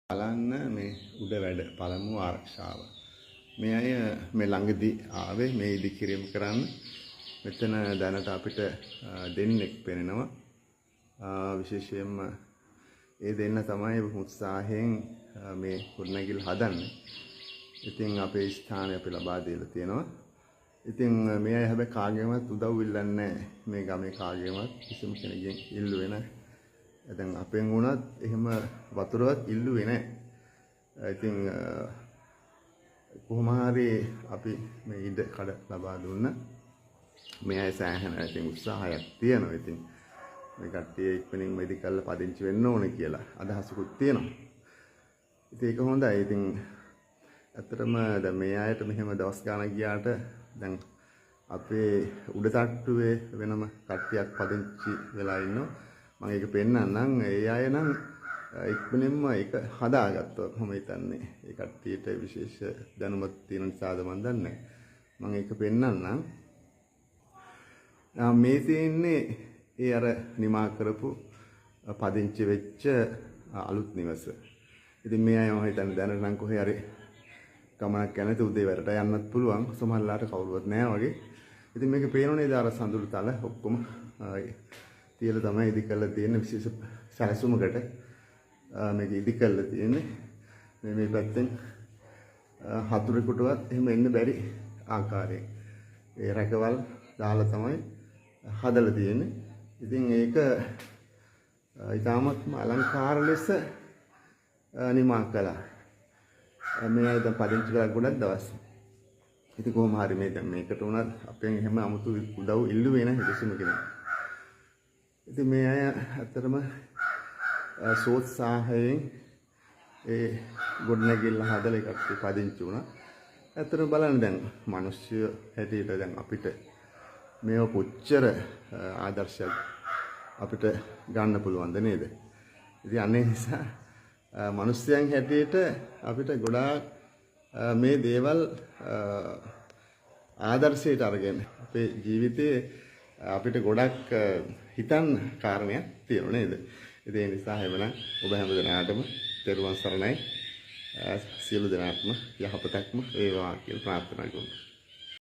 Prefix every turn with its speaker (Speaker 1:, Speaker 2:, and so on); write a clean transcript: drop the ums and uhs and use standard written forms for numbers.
Speaker 1: බලන්න මේ උඩ වැඩ පළමු ආරක්ෂාව. මේ අය මේ ළඟදී ආවේ මේ ඉදිකිරීම කරන්න. මෙතන දැනට අපිට දෙන්නෙක් පෙනෙනවා. විශේෂයෙන්ම ඒ දෙන්න තමයි උත්සාහයෙන් මේ ගොඩනැගිල්ල හදන්නේ. ඉතින් අපේ ස්ථානය අපි ලබා දීලා තියෙනවා. ඉතින් මේ අය හැබැයි කාගේවත් උදව් ඉල්ලන්නේ නැහැ. මේ ගමේ කාගේවත් කිසිම කෙනෙක්ගෙන් ඉල්ලුවේ නැහැ. දැන් අපෙන් වුණත් එහෙම වතුරවත් ඉල්ලුවේ නැහැ. ඉතින් කොහොම හරි අපි මේ ඉඩ කඩ ලබා දුන්න. මේ අය සෑහෙන ඉතින් උත්සාහයක් තියෙනවා. ඉතින් මේ කට්ටිය ඉක්මනින් මෙඩිකල් පදිංචි වෙන්න ඕනේ කියලා අදහසකුත් තියෙනවා. ඉතින් ඒක හොඳයි. ඉතින් ඇත්තටම දැන් මේ අයට මෙහෙම දවස් ගාණක් ගියාට දැන් අපේ උඩ තට්ටුවේ වෙනම කට්ටියක් පදිංචි වෙලා ඉන්නවා. මම ඒක පෙන්නන්නම්. ඒ අය නම් ඉක්මනින්ම ඒක හදාගත්තා මම හිතන්නේ. ඒ කට්ටියට විශේෂ දැනුමක් තියෙන නිසාද මන් දන්නේ. මම ඒක පෙන්නන්නම්. මේ තියෙන්නේ ඒ අර නිමා කරපු පදිංචි වෙච්ච අලුත් නිවස. ඉතින් මේ අය මම හිතන්නේ දැනට නම් කොහේ හරි ගමනක් යන උදේ වලට යන්නත් පුළුවන්. සමහරලාට කවුරුවත් නැහැ වගේ. ඉතින් මේක පේනෝනේ දාර සඳුරු තල ඔක්කොම තියලා තමයි ඉදි කරලා තියෙන්නේ විශේෂ සැලසුමකට. මේක ඉදි කරලා තියෙන්නේ මේ පැත්තෙන් හතුරෙකුටවත් එහෙම එන්න බැරි ආකාරයෙන්. ඒ රැකවල් දාලා තමයි හදලා තියෙන්නේ. ඉතින් ඒක ඊටාත්ම අලංකාර ලෙස නිමා කළා. මේ අය දැන් පදිංචි කරලා ගොඩක් දවස්. ඉතින් කොහොම හරි මේ දැන් මේකට උනත් අපෙන් එහෙම 아무තු උදව් ඉල්ලුවේ නැහැ කිසිම කෙනෙක්. ඉතින් මේ අය ඇත්තටම සෝත්සාහයෙන් ඒ ගොඩනැගිල්ල හදලා එකට පදිංචි වුණා. ඇත්තටම බලන්න දැන් මිනිස්සු හැටියට දැන් අපිට මේව කොච්චර ආදර්ශයක් අපිට ගන්න පුළුවන්ද නේද? ඉතින් අනේ නිසා මිනිස්යන් හැටියට අපිට ගොඩාක් මේ දේවල් ආදර්ශයට අරගෙන අපේ ජීවිතේ අපිට ගොඩක් හිතන්න කාරණයක් තියෙනවා නේද? ඒ නිසා හැමනම් ඔබ හැම දෙනාටම තෙරුවන් සරණයි. සියලු දෙනාටම යහපතක්ම වේවා කියලා ප්‍රාර්ථනා කරනවා.